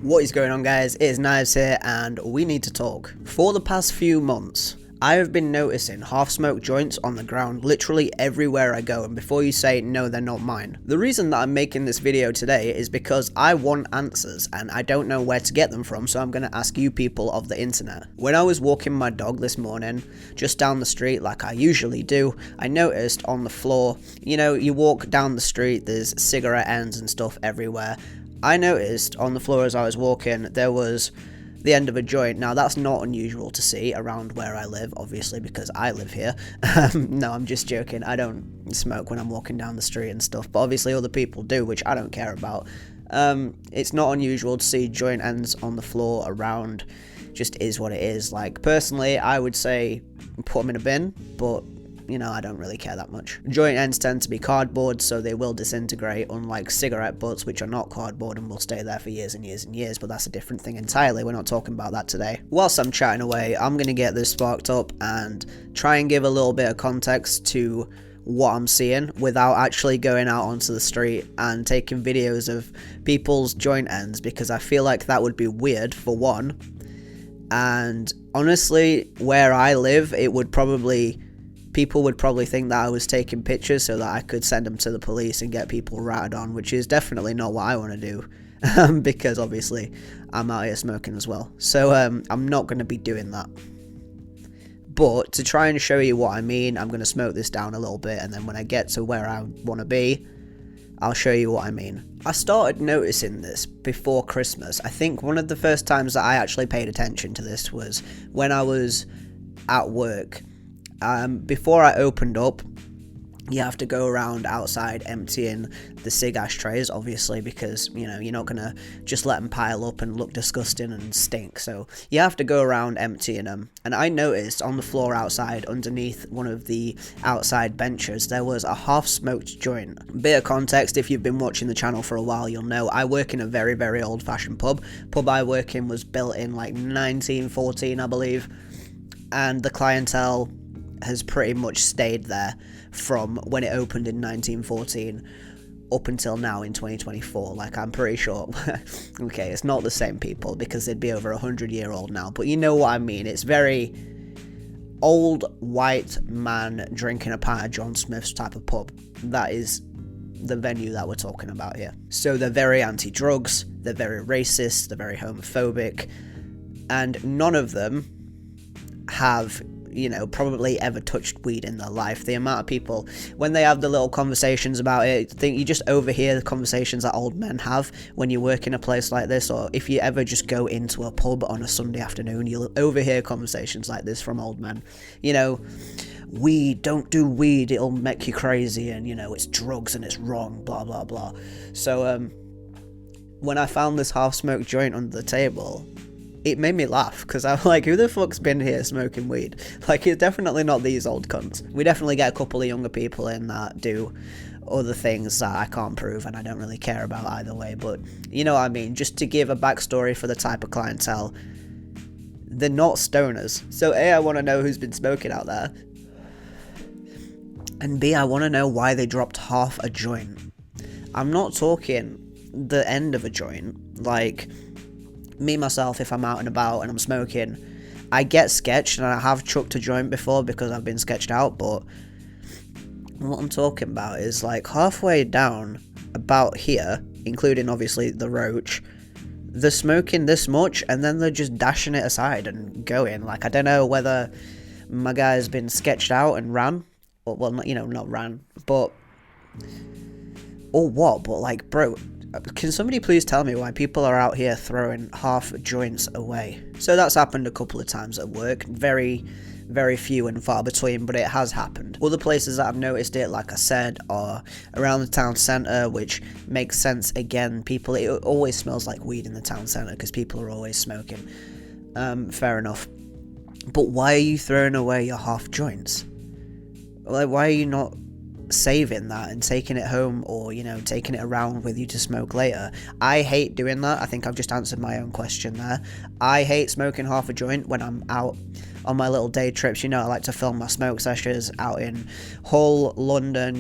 What is going on, guys? It is Knives here and we need to talk. For the past few months, I have been noticing half-smoked joints on the ground literally everywhere I go, and before you say no, they're not mine. The reason that I'm making this video today is because I want answers and I don't know where to get them from, so I'm going to ask you people of the internet. When I was walking my dog this morning, just down the street like I usually do, I noticed on the floor, you walk down the street, there's cigarette ends and stuff everywhere. I noticed on the floor as I was walking, there was the end of a joint. Now, that's not unusual to see around where I live, obviously, because I live here. No, I'm just joking. I don't smoke when I'm walking down the street and stuff, but obviously other people do, which I don't care about. It's not unusual to see joint ends on the floor around. Just is what it is. Like, personally, I would say put them in a bin, but I don't really care that much. Joint ends tend to be cardboard, so they will disintegrate, unlike cigarette butts, which are not cardboard and will stay there for years and years and years, but that's a different thing entirely. We're not talking about that today. Whilst I'm chatting away, I'm going to get this sparked up and try and give a little bit of context to what I'm seeing without actually going out onto the street and taking videos of people's joint ends, because I feel like that would be weird, for one, and honestly, where I live, people would probably think that I was taking pictures so that I could send them to the police and get people ratted on, which is definitely not what I want to do, because obviously I'm out here smoking as well. So I'm not going to be doing that. But to try and show you what I mean, I'm going to smoke this down a little bit, and then when I get to where I want to be, I'll show you what I mean. I started noticing this before Christmas. I think one of the first times that I actually paid attention to this was when I was at work. Before I opened up, you have to go around outside emptying the cig ashtrays, obviously, because, you're not going to just let them pile up and look disgusting and stink. So you have to go around emptying them. And I noticed on the floor outside, underneath one of the outside benches, there was a half-smoked joint. Bit of context, if you've been watching the channel for a while, you'll know I work in a very, very old-fashioned pub. Pub I work in was built in like 1914, I believe. And the clientele has pretty much stayed there from when it opened in 1914 up until now in 2024. Like, I'm pretty sure okay, it's not the same people because they'd be over 100-year-old now, but you know what I mean. It's very old white man drinking a pint of John Smith's type of pub. That is the venue that we're talking about here. So they're very anti-drugs, they're very racist, they're very homophobic, and none of them have probably ever touched weed in their life. The amount of people, when they have the little conversations about it, you just overhear the conversations that old men have when you work in a place like this, or if you ever just go into a pub on a Sunday afternoon, you'll overhear conversations like this from old men. Weed, don't do weed, it'll make you crazy, and it's drugs and it's wrong, blah blah blah. So when I found this half-smoked joint under the table, it made me laugh, because I'm like, who the fuck's been here smoking weed? Like, it's definitely not these old cunts. We definitely get a couple of younger people in that do other things that I can't prove and I don't really care about either way, but you know what I mean. Just to give a backstory for the type of clientele, they're not stoners. So A, I want to know who's been smoking out there, and B, I want to know why they dropped half a joint. I'm not talking the end of a joint. Like, me, myself, if I'm out and about and I'm smoking, I get sketched, and I have chucked a joint before because I've been sketched out, but what I'm talking about is like halfway down about here, including obviously the roach, they're smoking this much and then they're just dashing it aside and going. Like, I don't know whether my guy's been sketched out and ran, or, well, not ran, but, or what, but like, bro, can somebody please tell me why people are out here throwing half joints away? So that's happened a couple of times at work. Very, very few and far between, but it has happened. Other places that I've noticed it, like I said, are around the town centre, which makes sense. Again, it always smells like weed in the town centre because people are always smoking. Fair enough. But why are you throwing away your half joints? Like, why are you not saving that and taking it home, or taking it around with you to smoke later? I hate doing that. I think I've just answered my own question there. I hate smoking half a joint when I'm out on my little day trips. I like to film my smoke sessions out in Hull, London,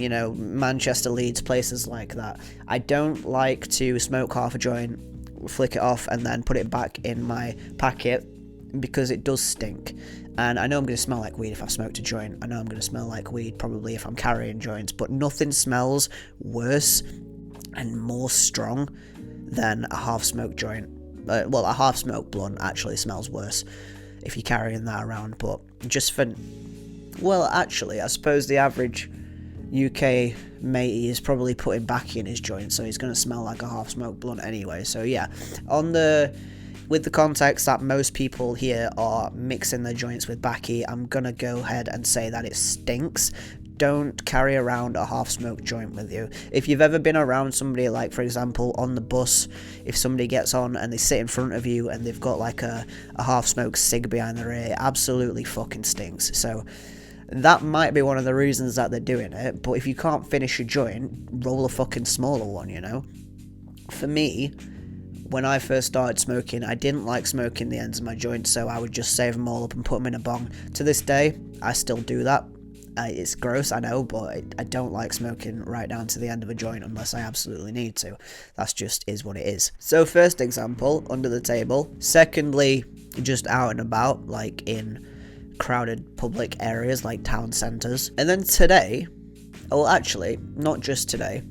Manchester, Leeds, places like that. I don't like to smoke half a joint flick it off and then put it back in my packet, because it does stink. And I know I'm going to smell like weed if I've smoked a joint. I know I'm going to smell like weed probably if I'm carrying joints, but nothing smells worse and more strong than a half-smoked joint. Well, a half-smoked blunt actually smells worse if you're carrying that around, but just for... Well, actually, I suppose the average UK matey is probably putting baccy in his joint, so he's going to smell like a half-smoked blunt anyway. So yeah, with the context that most people here are mixing their joints with baccy, I'm going to go ahead and say that it stinks. Don't carry around a half-smoked joint with you. If you've ever been around somebody, like for example on the bus, if somebody gets on and they sit in front of you and they've got like a half-smoked cig behind their ear, it absolutely fucking stinks. So that might be one of the reasons that they're doing it, but if you can't finish a joint, roll a fucking smaller one, you know? For me, when I first started smoking, I didn't like smoking the ends of my joints, so I would just save them all up and put them in a bong. To this day, I still do that. It's gross, I know, but I don't like smoking right down to the end of a joint unless I absolutely need to. That's just is what it is. So first example, under the table. Secondly, just out and about, like in crowded public areas like town centres. And then today, well actually, not just today,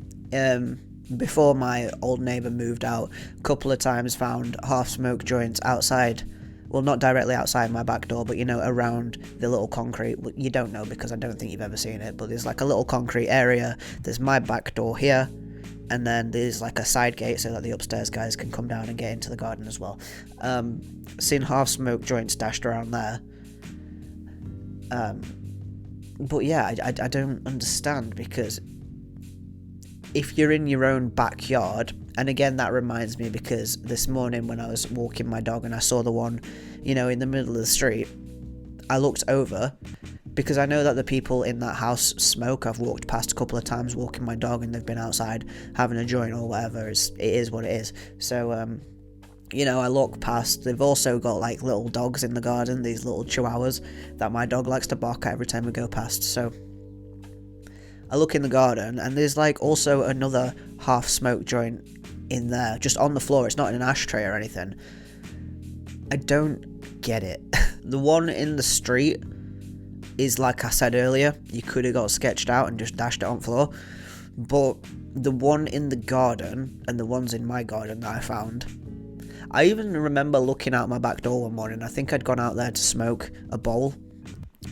before my old neighbour moved out, a couple of times found half-smoked joints outside, well not directly outside my back door, but you know, around the little concrete, you don't know because I don't think you've ever seen it, but there's like a little concrete area, there's my back door here, and then there's like a side gate so that the upstairs guys can come down and get into the garden as well. Seen half-smoked joints stashed around there. But yeah, I don't understand, because if you're in your own backyard, and again that reminds me because this morning when I was walking my dog and I saw the one, you know, in the middle of the street, I looked over because I know that the people in that house smoke. I've walked past a couple of times walking my dog and they've been outside having a joint or whatever. It is what it is. So you know, I look past, they've also got like little dogs in the garden, these little chihuahuas that my dog likes to bark at every time we go past. So I look in the garden and there's like also another half-smoked joint in there, just on the floor. It's not in an ashtray or anything. I don't get it. The one in the street is, like I said earlier, you could have got sketched out and just dashed it on the floor. But the one in the garden and the ones in my garden that I found, I even remember looking out my back door one morning. I think I'd gone out there to smoke a bowl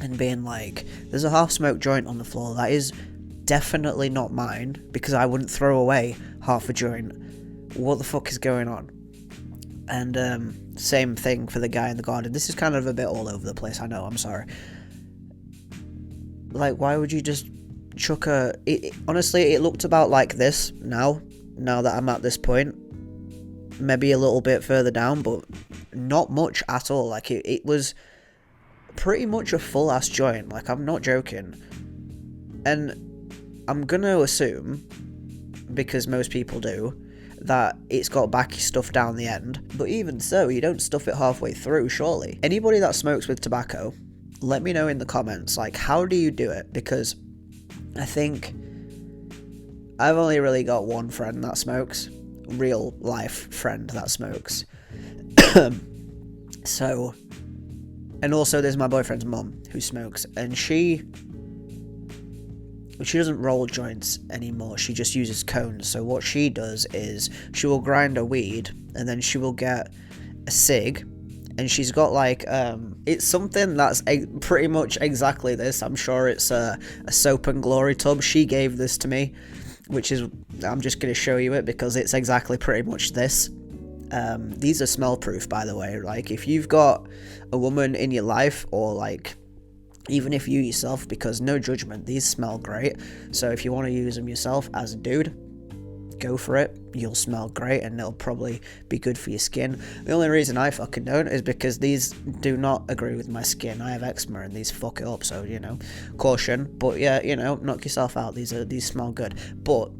and being like, there's a half-smoked joint on the floor. That is definitely not mine, because I wouldn't throw away half a joint. What the fuck is going on? And same thing for the guy in the garden. This is kind of a bit all over the place, I know, I'm sorry. Like, why would you just chuck honestly, it looked about like this now that I'm at this point. Maybe a little bit further down, but not much at all. Like, it was pretty much a full-ass joint. Like, I'm not joking. And I'm gonna assume, because most people do, that it's got backy stuff down the end. But even so, you don't stuff it halfway through, surely. Anybody that smokes with tobacco, let me know in the comments, like, how do you do it? Because I think I've only really got one friend that smokes. Real life friend that smokes. So, and also there's my boyfriend's mum who smokes, and she doesn't roll joints anymore, she just uses cones. So what she does is she will grind a weed and then she will get a cig, and she's got like it's something that's pretty much exactly this. I'm sure it's a soap and glory tub. She gave this to me, which is, I'm just going to show you it because it's exactly pretty much this. These are smell proof, by the way. Like, if you've got a woman in your life, or like even if you yourself, because no judgment, these smell great. So if you want to use them yourself as a dude, go for it. You'll smell great and it'll probably be good for your skin. The only reason I fucking don't is because these do not agree with my skin. I have eczema and these fuck it up, so, you know, caution. But yeah, you know, knock yourself out. These smell good. But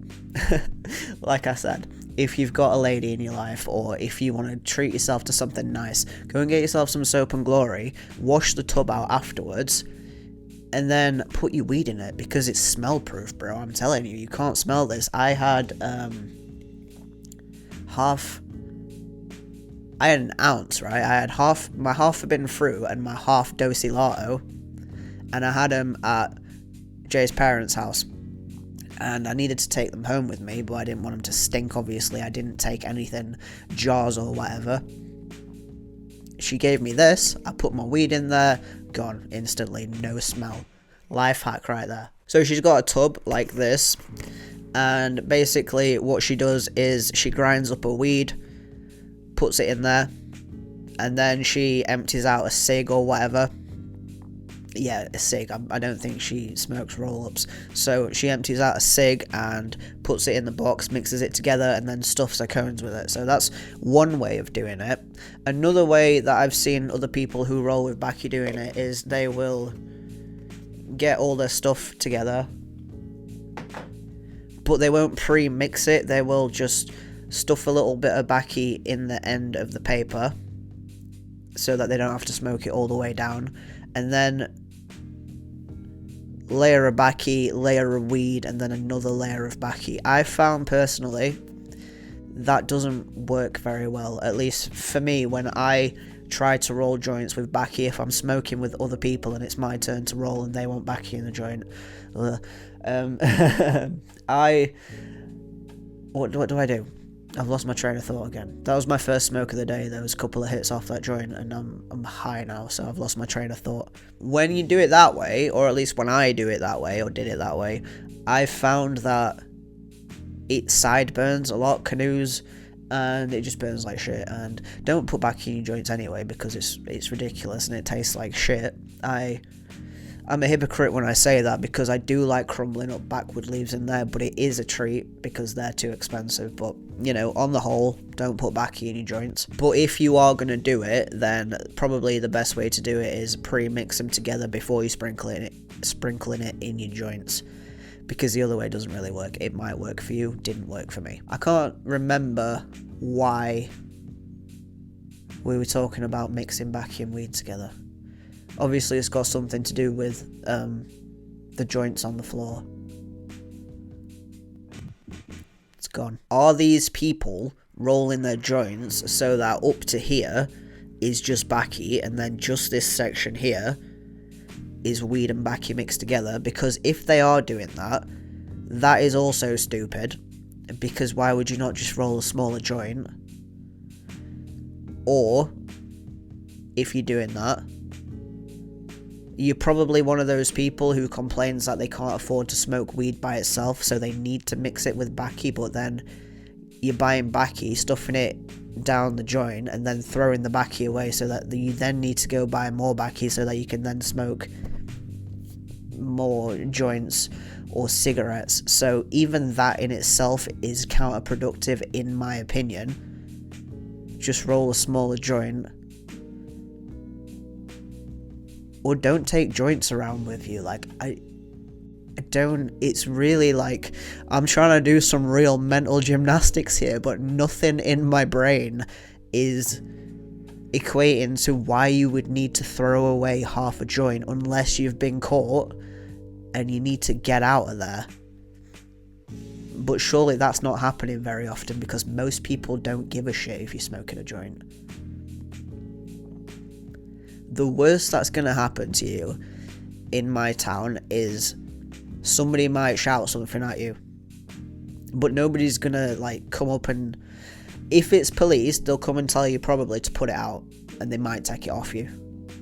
like I said, if you've got a lady in your life, or if you want to treat yourself to something nice, go and get yourself some soap and glory, wash the tub out afterwards, and then put your weed in it, because it's smell proof, bro. I'm telling you, you can't smell this. I had half I had an ounce, right? I had my half forbidden fruit and my half dosilato, and I had them at Jay's parents' house. And I needed to take them home with me, but I didn't want them to stink, obviously. I didn't take anything, jars or whatever. She gave me this, I put my weed in there, gone, instantly, no smell. Life hack right there. So she's got a tub like this, and basically what she does is she grinds up a weed, puts it in there, and then she empties out a cig or whatever. Yeah, a cig. I don't think she smokes roll-ups. So she empties out a cig and puts it in the box, mixes it together, and then stuffs her cones with it. So that's one way of doing it. Another way that I've seen other people who roll with Baki doing it is they will get all their stuff together, but they won't pre-mix it. They will just stuff a little bit of Baki in the end of the paper so that they don't have to smoke it all the way down, and then layer of Baki, layer of weed, and then another layer of Baki. I found personally that doesn't work very well, at least for me. When I try to roll joints with Baki, if I'm smoking with other people and it's my turn to roll and they want Baki in the joint, what do I do? I've lost my train of thought again. That was my first smoke of the day. There was a couple of hits off that joint, and I'm high now, so I've lost my train of thought. When you do it that way, or at least when I do it that way, or did it that way, I found that it sideburns a lot, canoes, and it just burns like shit. And don't put Baki in your joints anyway, because it's ridiculous and it tastes like shit. I'm a hypocrite when I say that, because I do like crumbling up backwood leaves in there, but it is a treat because they're too expensive. But, you know, on the whole, don't put Baki in your joints. But if you are going to do it, then probably the best way to do it is pre-mix them together before you sprinkling it in your joints, because the other way doesn't really work. It might work for you, didn't work for me. I can't remember why we were talking about mixing Baki and weed together. Obviously, it's got something to do with the joints on the floor. It's gone. Are these people rolling their joints so that up to here is just Baki, and then just this section here is weed and Baki mixed together? Because if they are doing that, that is also stupid. Because why would you not just roll a smaller joint? Or, if you're doing that, you're probably one of those people who complains that they can't afford to smoke weed by itself, so they need to mix it with Baki, but then you're buying Baki, stuffing it down the joint, and then throwing the Baki away, so that you then need to go buy more Baki so that you can then smoke more joints or cigarettes. So even that in itself is counterproductive, in my opinion. Just roll a smaller joint. Or don't take joints around with you. Like, I don't, it's really like, I'm trying to do some real mental gymnastics here, but nothing in my brain is equating to why you would need to throw away half a joint unless you've been caught and you need to get out of there. But surely that's not happening very often, because most people don't give a shit if you're smoking a joint. The worst that's going to happen to you in my town is somebody might shout something at you, but nobody's going to like come up, and if it's police, they'll come and tell you probably to put it out, and they might take it off you,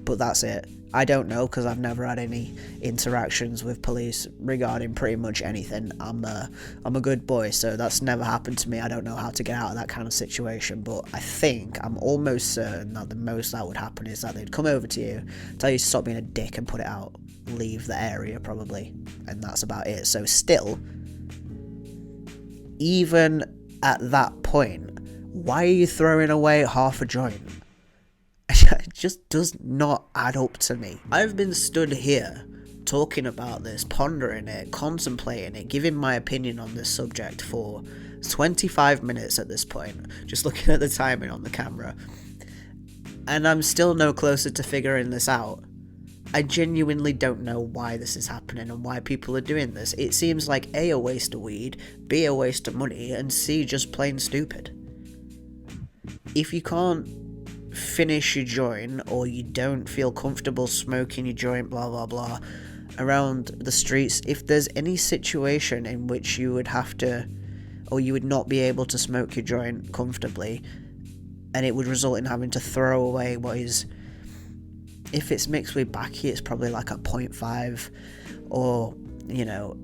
but that's it. I don't know, because I've never had any interactions with police regarding pretty much anything. I'm a good boy, so that's never happened to me. I don't know how to get out of that kind of situation, but I'm almost certain that the most that would happen is that they'd come over to you, tell you to stop being a dick and put it out, leave the area probably, and that's about it. So still, even at that point, why are you throwing away half a joint? It just does not add up to me. I've been stood here talking about this, pondering it, contemplating it, giving my opinion on this subject for 25 minutes at this point, just looking at the timing on the camera, and I'm still no closer to figuring this out. I genuinely don't know why this is happening and why people are doing this. It seems like A, a waste of weed, B, a waste of money, and C, just plain stupid. If you can't finish your joint, or you don't feel comfortable smoking your joint, blah blah blah, around the streets, if there's any situation in which you would have to, or you would not be able to smoke your joint comfortably, and it would result in having to throw away what is, if it's mixed with baki, it's probably like a 0.5 or, you know,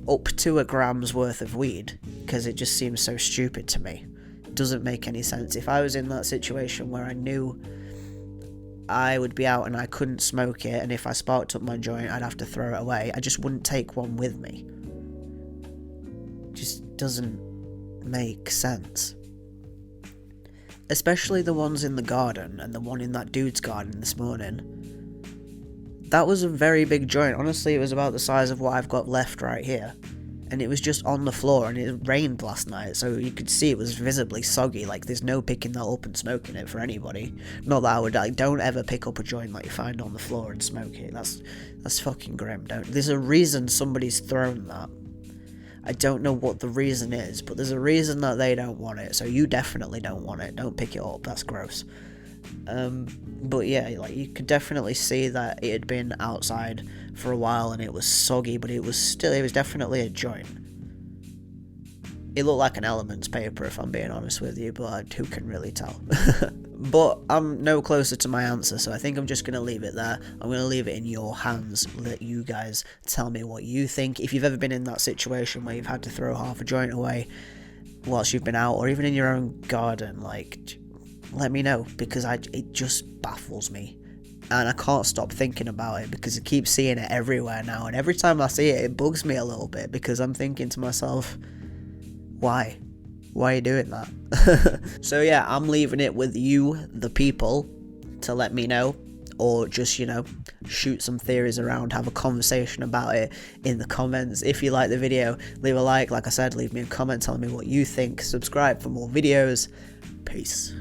up to a gram's worth of weed, because it just seems so stupid to me. It doesn't make any sense. If I was in that situation where I knew I would be out and I couldn't smoke it, and if I sparked up my joint I'd have to throw it away, I just wouldn't take one with me. It just doesn't make sense. Especially the ones in the garden, and the one in that dude's garden this morning. That was a very big joint. Honestly, it was about the size of what I've got left right here. And it was just on the floor, and it rained last night, so you could see it was visibly soggy. Like, there's no picking that up and smoking it for anybody. Not that I would, like, don't ever pick up a joint that you find on the floor and smoke it. That's fucking grim. There's a reason somebody's thrown that. I don't know what the reason is, but there's a reason that they don't want it, so you definitely don't want it. Don't pick it up, that's gross. But yeah, like, you could definitely see that it had been outside for a while and it was soggy, but it was definitely a joint. It looked like an Elements paper, if I'm being honest with you, but who can really tell? But I'm no closer to my answer, so I think I'm just going to leave it there. I'm going to leave it in your hands. Let you guys tell me what you think. If you've ever been in that situation where you've had to throw half a joint away whilst you've been out, or even in your own garden, like, let me know, because it just baffles me. And I can't stop thinking about it, because I keep seeing it everywhere now, and every time I see it, it bugs me a little bit, because I'm thinking to myself, why? Why are you doing that? So yeah, I'm leaving it with you, the people, to let me know, or just, you know, shoot some theories around, have a conversation about it in the comments. If you like the video, leave a like I said, leave me a comment telling me what you think, subscribe for more videos. Peace.